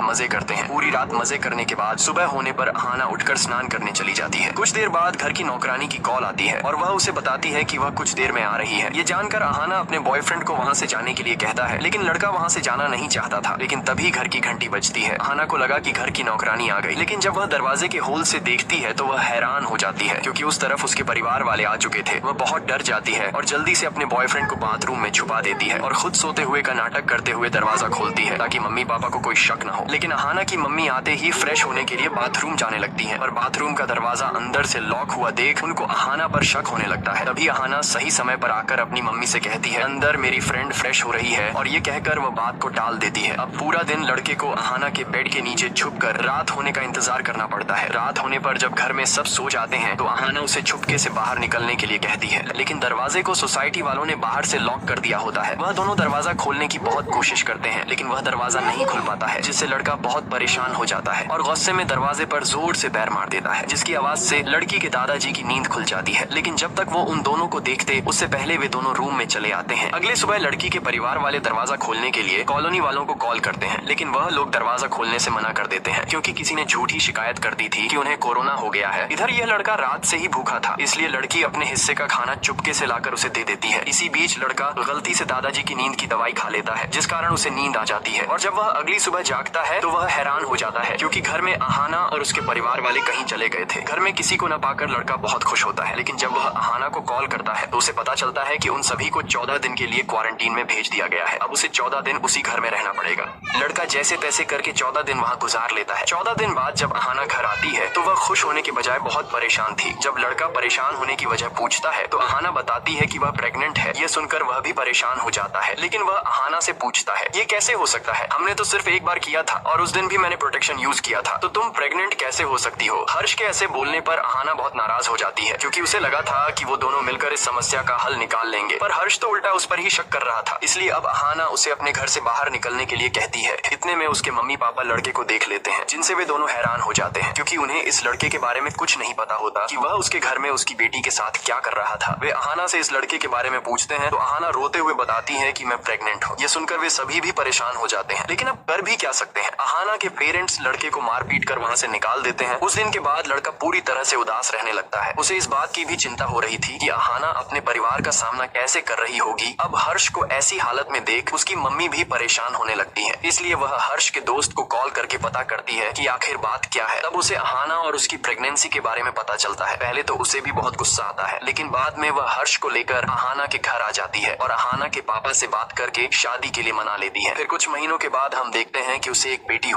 मजे करते हैं। पूरी रात मजे करने के बाद सुबह होने पर अहाना उठकर स्नान करने चली जाती है। कुछ देर बाद घर की नौकरानी की कॉल आती है और वह उसे बताती है कि वह कुछ देर में आ रही है। ये जानकर अहाना अपने बॉयफ्रेंड को वहाँ से जाने के लिए कहता है, लेकिन लड़का वहाँ से जाना नहीं चाहता था। लेकिन तभी घर की घंटी बजती है। अहाना को लगा कि घर की नौकरानी आ गई, लेकिन जब वह दरवाजे के होल से देखती है तो वह हैरान हो जाती है, क्योंकि उस तरफ उसके परिवार वाले आ चुके थे। वह बहुत डर जाती है और जल्दी से अपने बॉयफ्रेंड को बाथरूम में छुपा देती है और खुद सोते हुए का नाटक करते हुए दरवाजा खोलती है ताकि मम्मी पापा को कोई शक न हो। लेकिन अहाना की मम्मी आते ही फ्रेश होने के लिए बाथरूम जाने लगती है और बाथरूम का दरवाजा अंदर से लॉक हुआ देख उनको अहाना पर शक होने लगता है। तभी अहाना सही समय पर आकर अपनी मम्मी से कहती है, अंदर मेरी फ्रेंड फ्रेश हो रही है, और ये कहकर वह बात को टाल देती है। अब पूरा दिन लड़के को अहाना के बेड के नीचे छुपकर रात होने का इंतजार करना पड़ता है। रात होने पर जब घर में सब सो जाते हैं तो अहाना उसे छुपके से बाहर निकलने के लिए कहती है, लेकिन दरवाजे को सोसाइटी वालों ने बाहर से लॉक कर दिया होता है। वह दोनों दरवाजा खोलने की बहुत कोशिश करते हैं, लेकिन वह दरवाजा नहीं खुल पाता है, जिससे लड़का बहुत परेशान हो जाता है और गुस्से में दरवाजे पर जोर से पैर मार देता है, जिसकी आवाज से लड़की के दादाजी की नींद खुल जाती है। लेकिन जब तक वो उन दोनों को देखते उससे पहले वे दोनों रूम में चले आते हैं। अगले सुबह लड़की के परिवार वाले दरवाजा खोलने के लिए कॉलोनी वालों को कॉल करते हैं, लेकिन वह लोग दरवाजा खोलने से मना कर देते हैं, क्योंकि किसी ने झूठी शिकायत कर दी थी कि उन्हें कोरोना हो गया है। इधर यह लड़का रात से ही भूखा था, इसलिए लड़की अपने हिस्से का खाना चुपके से लाकर उसे दे देती है। इसी बीच लड़का गलती से दादाजी की नींद की दवाई खा लेता है, जिस कारण उसे नींद आ जाती है। और जब वह अगली सुबह जागता है तो वह हैरान हो जाता है, क्योंकि घर में अहाना और उसके परिवार वाले कहीं चले गए थे। घर में किसी को न पाकर लड़का बहुत खुश होता है, लेकिन जब वह अहाना को कॉल करता है तो उसे पता चलता है कि उन सभी को 14 दिन के लिए क्वारंटीन में भेज दिया गया है। अब उसे 14 दिन उसी घर में रहना पड़ेगा। लड़का जैसे तैसे करके 14 दिन वहाँ गुजार लेता है। 14 दिन बाद जब अहाना घर आती है तो वह खुश होने के बजाय बहुत परेशान थी। जब लड़का परेशान होने की वजह पूछता है तो अहाना बताती है कि वह प्रेग्नेंट है। ये सुनकर वह भी परेशान हो जाता है, लेकिन वह अहाना से पूछता है, ये कैसे हो सकता है? हमने तो सिर्फ एक बार किया था और उस दिन भी मैंने प्रोटेक्शन यूज किया था, तो तुम प्रेग्नेंट कैसे हो सकती हो? हर्ष के ऐसे बोलने पर अहाना बहुत नाराज हो जाती है, क्योंकि उसे लगा था कि वो दोनों मिलकर इस समस्या का हल निकाल लेंगे, पर हर्ष तो उल्टा उस पर ही शक कर रहा था। इसलिए अब अहाना उसे अपने घर से बाहर निकलने के लिए कहती है। इतने में उसके मम्मी पापा लड़के को देख लेते हैं, जिनसे वे दोनों हैरान हो जाते हैं, क्योंकि उन्हें इस लड़के के बारे में कुछ नहीं पता होता कि वह उसके घर में उसकी बेटी के साथ क्या कर रहा था। वे अहाना से इस लड़के के बारे में पूछते हैं तो अहाना रोते हुए बताती है कि मैं प्रेग्नेंट हूँ। ये सुनकर वे सभी भी परेशान हो जाते हैं, लेकिन अब कर भी क्या सकते हैं? अहाना के पेरेंट्स लड़के को मार पीट कर वहाँ से निकाल देते हैं। उस दिन के बाद लड़का पूरी तरह से उदास रहने लगता है। उसे इस बात की भी चिंता हो रही थी कि अहाना अपने परिवार का सामना कैसे कर रही होगी। अब हर्ष को ऐसी हालत में देख उसकी मम्मी भी परेशान होने लगती है, इसलिए वह हर्ष के दोस्त को कॉल करके पता करती है कि आखिर बात क्या है। तब उसे अहाना और उसकी प्रेगनेंसी के बारे में पता चलता है। पहले तो उसे भी बहुत गुस्सा आता है, लेकिन बाद में वह हर्ष को लेकर अहाना के घर आ जाती है और अहाना के पापा से बात करके शादी के लिए मना लेती है। फिर कुछ महीनों के बाद हम देखते हैं कि उसे एक बेटी